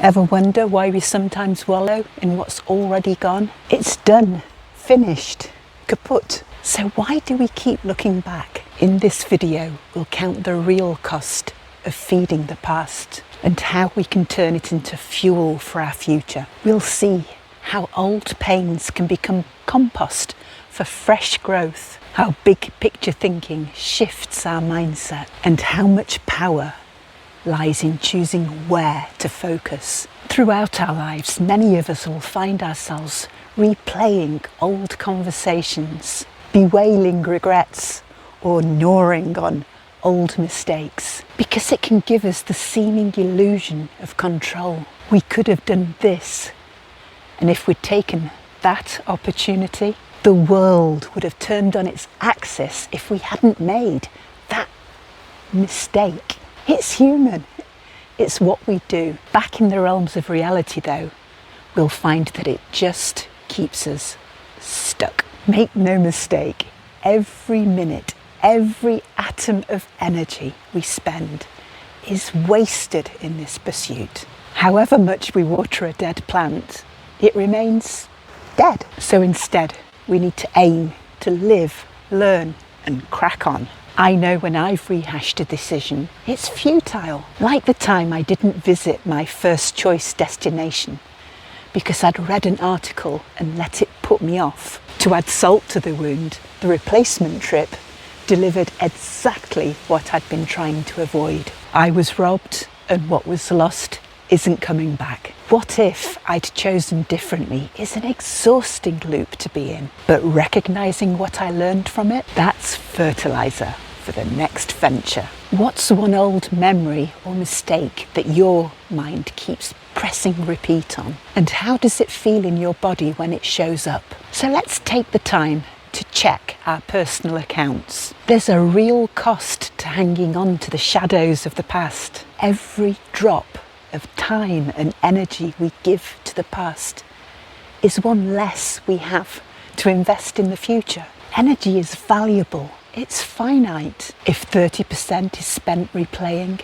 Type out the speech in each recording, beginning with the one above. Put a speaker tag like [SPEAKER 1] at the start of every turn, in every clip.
[SPEAKER 1] Ever wonder why we sometimes wallow in what's already gone? It's done, finished, kaput. So why do we keep looking back? In this video, we'll count the real cost of feeding the past and how we can turn it into fuel for our future. We'll see how old pains can become compost for fresh growth, how big picture thinking shifts our mindset, and how much power lies in choosing where to focus. Throughout our lives, many of us will find ourselves replaying old conversations, bewailing regrets, or gnawing on old mistakes, because it can give us the seeming illusion of control. We could have done this, and if we'd taken that opportunity, the world would have turned on its axis if we hadn't made that mistake. It's human. It's what we do. Back in the realms of reality, though, we'll find that it just keeps us stuck. Make no mistake, every minute, every atom of energy we spend is wasted in this pursuit. However much we water a dead plant, it remains dead. So instead, we need to aim to live, learn, and crack on. I know when I've rehashed a decision, it's futile. Like the time I didn't visit my first choice destination because I'd read an article and let it put me off. To add salt to the wound, the replacement trip delivered exactly what I'd been trying to avoid. I was robbed, and what was lost isn't coming back. What if I'd chosen differently is an exhausting loop to be in, but recognizing what I learned from it, that's fertilizer for the next venture. What's one old memory or mistake that your mind keeps pressing repeat on? And how does it feel in your body when it shows up? So let's take the time to check our personal accounts. There's a real cost to hanging on to the shadows of the past. Every drop of time and energy we give to the past is one less we have to invest in the future. Energy is valuable. It's finite. If 30% is spent replaying,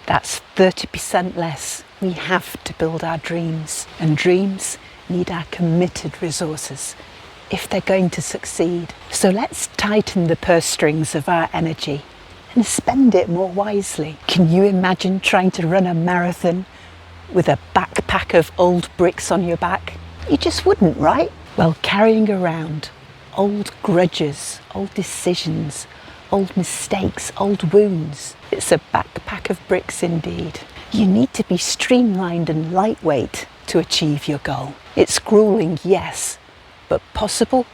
[SPEAKER 1] that's 30% less we have to build our dreams. And dreams need our committed resources if they're going to succeed. So let's tighten the purse strings of our energy and spend it more wisely. Can you imagine trying to run a marathon with a backpack of old bricks on your back? You just wouldn't, right? Well, carrying around old grudges, old decisions, old mistakes, old wounds, it's a backpack of bricks indeed. You need to be streamlined and lightweight to achieve your goal. It's grueling, yes, but possible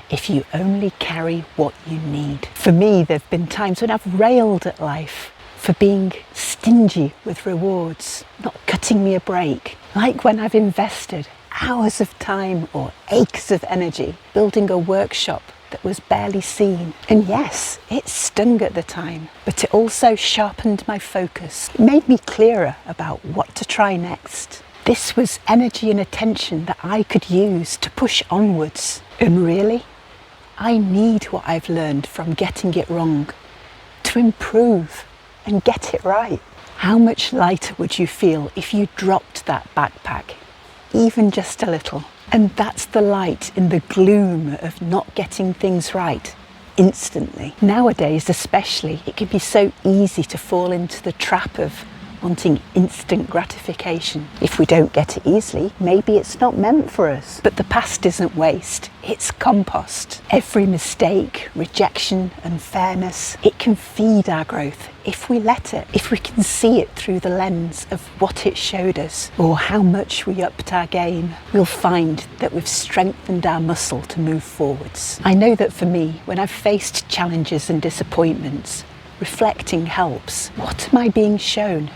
[SPEAKER 1] if you only carry what you need. For me, there have been times when I've railed at life for being stingy with rewards, not cutting me a break. Like when I've invested hours of time or acres of energy building a workshop that was barely seen. And yes, it stung at the time, but it also sharpened my focus. It made me clearer about what to try next. This was energy and attention that I could use to push onwards. And really, I need what I've learned from getting it wrong to improve and get it right. How much lighter would you feel if you dropped that backpack, even just a little? And that's the light in the gloom of not getting things right instantly. Nowadays especially, it can be so easy to fall into the trap of wanting instant gratification. If we don't get it easily, maybe it's not meant for us. But the past isn't waste, it's compost. Every mistake, rejection, unfairness, it can feed our growth if we let it, if we can see it through the lens of what it showed us or how much we upped our game. We'll find that we've strengthened our muscle to move forwards. I know that for me, when I've faced challenges and disappointments, reflecting helps. What am I being shown?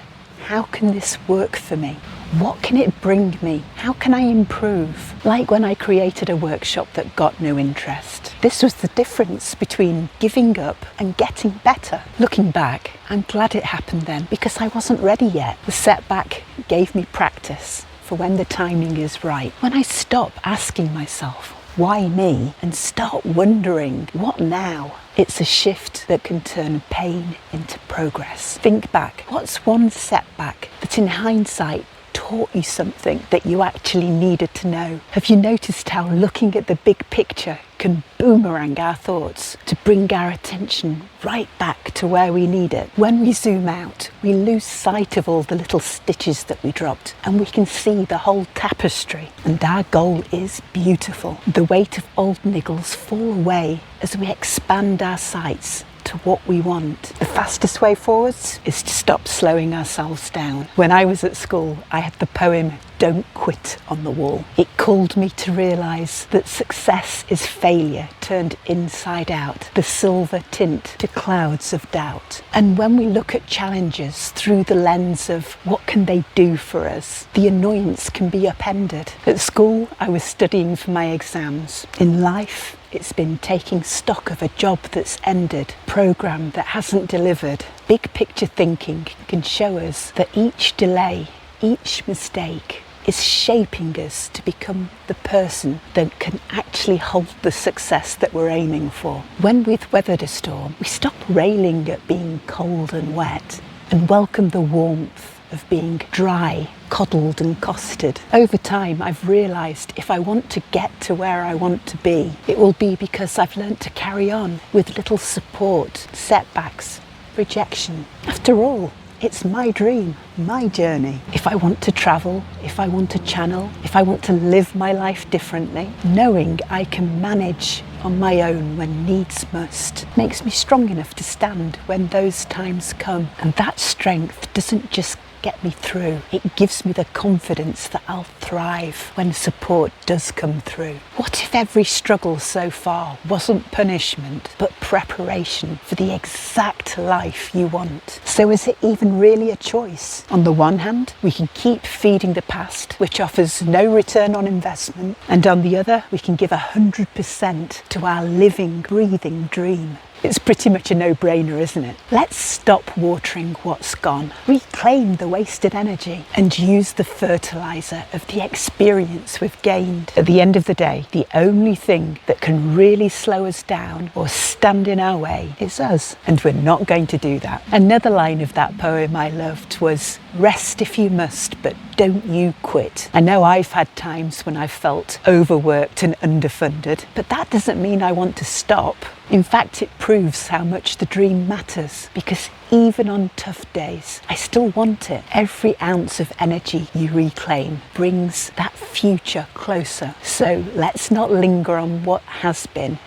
[SPEAKER 1] How can this work for me? What can it bring me? How can I improve? Like when I created a workshop that got no interest. This was the difference between giving up and getting better. Looking back, I'm glad it happened then because I wasn't ready yet. The setback gave me practice for when the timing is right. When I stop asking myself, why me? And start wondering, what now? It's a shift that can turn pain into progress. Think back, what's one setback that in hindsight taught taught you something that you actually needed to know? Have you noticed how looking at the big picture can boomerang our thoughts to bring our attention right back to where we need it? When we zoom out, we lose sight of all the little stitches that we dropped, and we can see the whole tapestry. And our goal is beautiful. The weight of old niggles fall away as we expand our sights to what we want. The fastest way forwards is to stop slowing ourselves down. When I was at school, I had the poem "Don't Quit" on the wall. It called me to realise that success is failure turned inside out, the silver tint to clouds of doubt. And when we look at challenges through the lens of what can they do for us, the annoyance can be upended. At school, I was studying for my exams. In life, it's been taking stock of a job that's ended, programme that hasn't delivered. Big picture thinking can show us that each delay, each mistake is shaping us to become the person that can actually hold the success that we're aiming for. When we've weathered a storm, we stop railing at being cold and wet and welcome the warmth of being dry, coddled and costed. Over time, I've realised if I want to get to where I want to be, it will be because I've learnt to carry on with little support, setbacks, rejection. After all, it's my dream, my journey. If I want to travel, if I want to channel, if I want to live my life differently, knowing I can manage on my own when needs must makes me strong enough to stand when those times come. And that strength doesn't just get me through, it gives me the confidence that I'll thrive when support does come through. What if every struggle so far wasn't punishment but preparation for the exact life you want? So is it even really a choice? On the one hand, we can keep feeding the past, which offers no return on investment, and on the other, we can give 100% to our living, breathing dream. It's pretty much a no-brainer, isn't it? Let's stop watering what's gone, reclaim the wasted energy, and use the fertiliser of the experience we've gained. At the end of the day, the only thing that can really slow us down or stand in our way is us, and we're not going to do that. Another line of that poem I loved was, "Rest if you must, but don't you quit." I know I've had times when I've felt overworked and underfunded, but that doesn't mean I want to stop. In fact, it proves how much the dream matters, because even on tough days, I still want it. Every ounce of energy you reclaim brings that future closer. So let's not linger on what has been.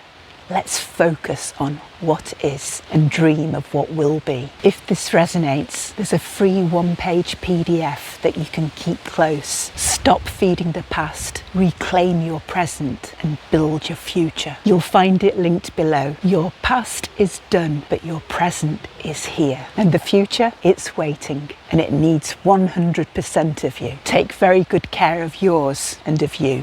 [SPEAKER 1] Let's focus on what is and dream of what will be. If this resonates, there's a free one-page PDF that you can keep close. Stop feeding the past, reclaim your present and build your future. You'll find it linked below. Your past is done, but your present is here. And the future, it's waiting, and it needs 100% of you. Take very good care of yours and of you.